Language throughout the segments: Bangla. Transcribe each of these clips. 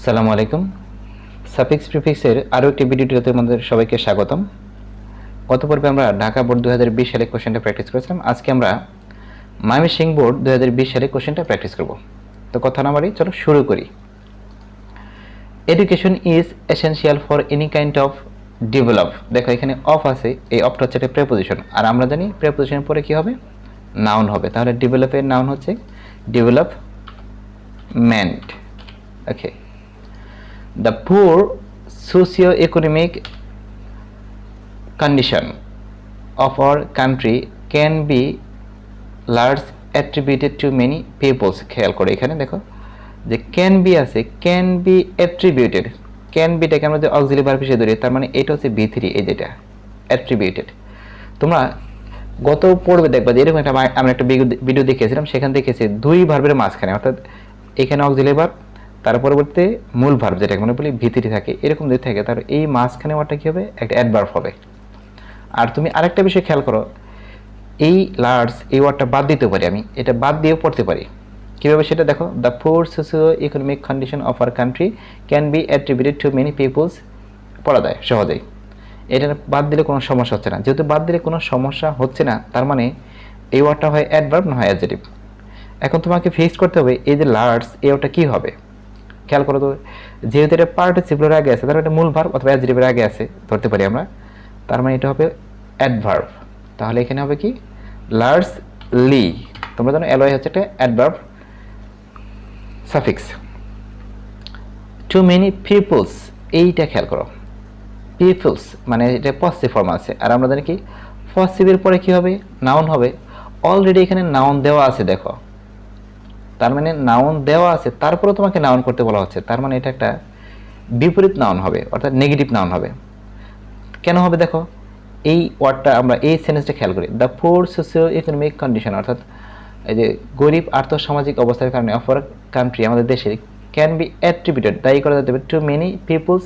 আসসালামু আলাইকুম। সাফিক্স প্রিফিক্সের আরও একটি ভিডিওতে আমাদের সবাইকে স্বাগতম। গত পর্বে আমরা ঢাকা বোর্ড 2020 সালে কোশ্চেনটা প্র্যাকটিস করেছিলাম। আজকে আমরা ময়মনসিংহ বোর্ড 2020 সালে কোশ্চেনটা প্র্যাকটিস করব। তো কথা না বাড়ি চলো শুরু করি। Education is essential for any kind of develop. দেখো এখানে অফ আছে, এই অফটা হচ্ছে একটা প্রেপোজিশন, আর আমরা জানি প্রেপোজিশনের পরে কি হবে, নাউন হবে। তাহলে ডেভেলপের নাউন হচ্ছে development. Okay, the poor socio-economic condition of our country can be largely attributed to many peoples। খেয়াল করে এখানে দেখো যে ক্যান বি আছে, ক্যান বি অ্যাট্রিবিউটেড, ক্যান বিটাকে আমরা যে অক্সিলারি ভার্ব হিসেবে ধরি, তার মানে এটা হচ্ছে V3, এই যেটা অ্যাট্রিবিউটেড। তোমরা গত পর্বে দেখবা যে এরকম একটা আমরা একটা ভিডিও দেখিয়েছিলাম, সেখানে দেখেছি দুই ভার্বের মাঝখানে, অর্থাৎ এখানে অক্সিলারি ভার্ব, তার পরবর্তীতে মূল ভার্ব যেটাকে মানে বলি V3 থাকে, এরকম যদি থাকে তার এই মাঝখানে ওয়ার্ডটা কী হবে, একটা অ্যাডভার্ব হবে। আর তুমি আরেকটা বিষয় খেয়াল করো, এই লার্জ এই ওয়ার্ডটা বাদ দিতে পারি, আমি এটা বাদ দিয়েও পড়তে পারি। কীভাবে সেটা দেখো, the poor socio economic condition of our country can be attributed to many peoples, পড়া যায় সহজেই। এটা বাদ দিলে কোনো সমস্যা হচ্ছে না, যেহেতু বাদ দিলে কোনো সমস্যা হচ্ছে না, তার মানে এই ওয়ার্ডটা হয় অ্যাডভার্ব না হয় অ্যাডজেক্টিভ। এখন তোমাকে ফিক্স করতে হবে এই যে লার্জ এই ওয়ার্ডটা কী হবে। খেয়াল করো তো, যেহেতু এটা পার্টিসিপলের আগে আছে, তাহলে এটা মূল ভার্ব অথবা অ্যাডজেক্টিভের আগে আছে ধরতে পারি আমরা, তার মানে এটা হবে অ্যাডভার্ব। তাহলে এখানে হবে কি, লার্জলি। তোমরা জানো এলওয়াই হচ্ছে একটা adverb suffix. To many peoples, এইটা খেয়াল করো, পিপলস মানে এটা পসিটিভ ফর্ম আছে, আর আমরা জানি কি পসিটিভের পরে কি হবে, নাউন হবে। অলরেডি এখানে নাউন দেওয়া আছে দেখো, তার মানে নাউন দেওয়া আছে, তারপরে তোমাকে নাউন করতে বলা হচ্ছে, তার মানে এটা একটা বিপরীত নাউন হবে, অর্থাৎ নেগেটিভ নাউন হবে। কেন হবে দেখো, এই ওয়ার্ডটা আমরা এই সেন্টেন্সটা খেয়াল করি, the poor socio economic condition, অর্থাৎ এই যে গরিব আর্থসামাজিক অবস্থার কারণে অফ আওয়ার কান্ট্রি, আমাদের দেশে, ক্যান বি অ্যাট্রিবিউটেড, দায়ী করা যেতে পারে টু মেনি পিপলস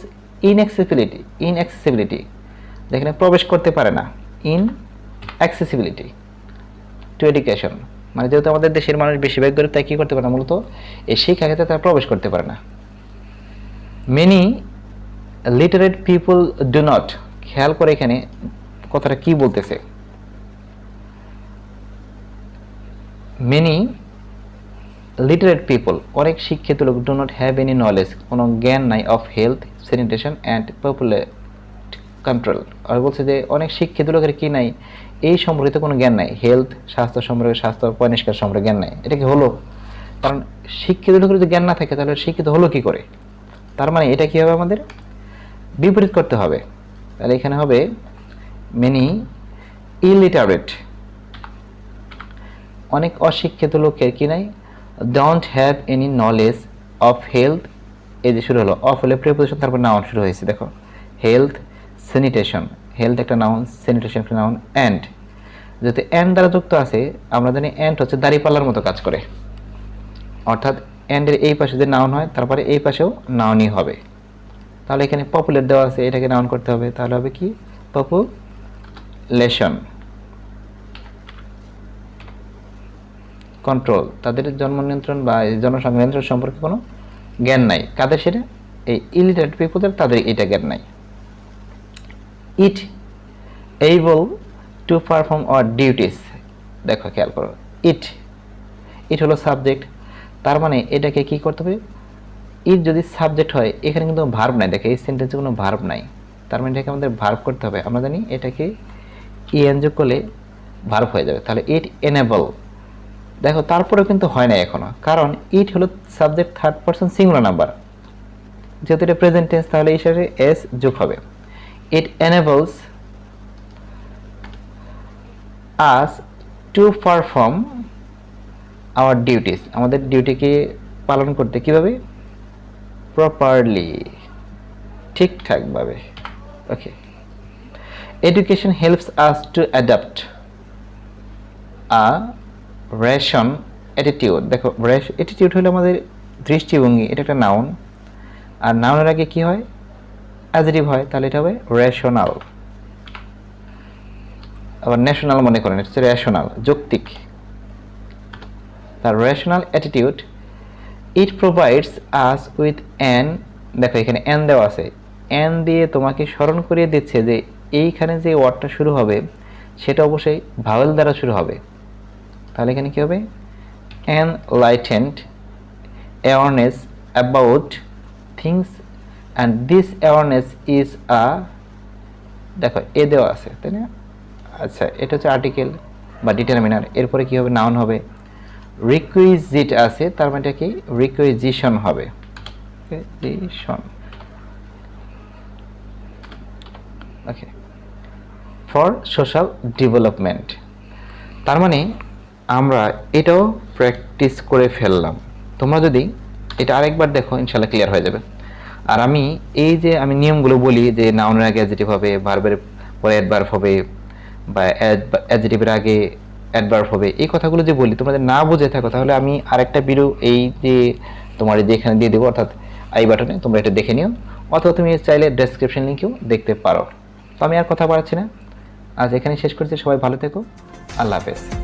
ইনঅ্যাক্সেসিবিলিটি, যেখানে প্রবেশ করতে পারে না, ইনঅ্যাক্সেসিবিলিটি টু এডুকেশন, মানে যেহেতু আমাদের দেশের মানুষ বেশিরভাগ গরিব, তাই কী করতে পারে না, মূলত এই শিক্ষা ক্ষেত্রে তারা প্রবেশ করতে পারে না। Many literate people do not, খেয়াল করে এখানে কথাটা কি বলতেছে, মেনি লিটারেট পিপল, অনেক শিক্ষিত লোক, do not have any knowledge, কোনো জ্ঞান নাই, of health sanitation and population control. আর বলছে যে অনেক শিক্ষিত লোকের কি নাই, এই সম্পর্কিত কোনো জ্ঞান নাই, হেলথ স্বাস্থ্য সম্পর্কে, স্বাস্থ্য পরিষ্কার সম্পর্কে জ্ঞান নাই। এটা কি হলো, কারণ শিক্ষিত লোকের যদি জ্ঞান না থাকে তাহলে শিক্ষিত হলো কি করে, তার মানে এটা কি হবে, আমাদের বিপরীত করতে হবে। তাহলে এখানে হবে মেনি ইলিটারেট, অনেক অশিক্ষিত লোকের কি নাই, don't have any knowledge of health, এই যে শুরু হলো, অফ হলে প্রিপোজিশন, তারপর নাউন শুরু হয়েছে দেখো, হেলথ স্যানিটেশন, হেলথ একটা নাউন, স্যানিটেশন একটা নাউন, অ্যান্ড যাতে অ্যান্ড দ্বারা যুক্ত আছে, আমরা জানি অ্যান্ড হচ্ছে দাঁড়িপাল্লার মতো কাজ করে, অর্থাৎ অ্যান্ডের এই পাশে যে নাউন হয়, তারপরে এই পাশেও নাউনই হবে। তাহলে এখানে পপুলেট দেওয়া আছে, এটাকে নাউন করতে হবে, তাহলে হবে কি, পপুলেশন। কন্ট্রোল, তাদের জন্ম নিয়ন্ত্রণ বা জনসংখ্যা নিয়ন্ত্রণ সম্পর্কে কোনো জ্ঞান নাই, কাদের সেটা, এই ইলিটারেট পিপলদের, তাদের এটা জ্ঞান নাই। It able to perform our duties, দেখো খেয়াল করো, ইট হলো সাবজেক্ট, তার মানে এটাকে কি করতে হবে, ইট যদি সাবজেক্ট হয়, এখানে কিন্তু ভার্ব নাই, দেখো এই সেন্টেন্সে কোনো ভার্ব নাই, তার মানে এটাকে আমাদের ভার্ব করতে হবে। আমরা জানি এটাকে ইএন যোগ করলে ভার্ব হয়ে যাবে, তাহলে ইট এনেবল। দেখো তারপরেও কিন্তু হয় না এখনো, কারণ ইট হলো subject third person singular number, যেহেতু এটা প্রেজেন্ট টেন্স, তাহলে এই সাথে এস যোগ হবে। It enables us to perform our duties, আমাদের ডিউটিকে পালন করতে কিভাবে, প্রপারলি, ঠিকঠাকভাবে। Okay, education helps us to adapt a rational attitude, দেখো অ্যাটিটিউড হলো আমাদের দৃষ্টিভঙ্গি, এটা একটা নাউন, আর নাউনের আগে কি হয়, অ্যাডজেক্টিভ হয়, তাহলে এটা হবে রেশনাল। আবার ন্যাশনাল মনে করেন, এটা হচ্ছে রেশনাল, যৌক্তিক। তার rational attitude it provides us with an, দেখো এখানে অ্যান দেওয়া আছে, অ্যান দিয়ে তোমাকে স্মরণ করিয়ে দিচ্ছে যে এইখানে যে ওয়ার্ডটা শুরু হবে সেটা অবশ্যই ভাওয়েল দ্বারা শুরু হবে। তাহলে এখানে কী হবে, enlightened awareness about things and this awareness is a, দেখো এ দেওয়া আছে তাই না। আচ্ছা, এটা হচ্ছে আর্টিকেল বা ডিটারমিনার। এরপরে কি হবে, নাউন হবে। রিকুইজিট আছে, তার মানে কি রিকুইজিশন হবে, requisition. Okay, for social development, তার মানে আমরা এটাও প্র্যাকটিস করে ফেললাম। তোমরা যদি এটা আরেকবার দেখো ইনশাল্লাহ ক্লিয়ার হয়ে যাবে। আর আমি এই যে আমি নিয়মগুলো বলি যে নাউনের আগে অ্যাডজেক্টিভ হবে, ভার্বের পরে অ্যাডভার্ব হবে, বা অ্যাডজেক্টিভের আগে অ্যাডভার্ব হবে, এই কথাগুলো যে বলি তোমরা যদি না বুঝে থাকো তাহলে আমি আরেকটা ভিডিও এই যে তোমার যে এখানে দিয়ে দেবো, অর্থাৎ আই বাটনে, তোমরা এটা দেখে নিও, অথবা তুমি চাইলে ডেসক্রিপশন লিঙ্কেও দেখতে পারো। তো আমি আর কথা বাড়াচ্ছি না, আজ এখানে শেষ করছি। সবাই ভালো থেকো, আল্লাহ হাফেজ।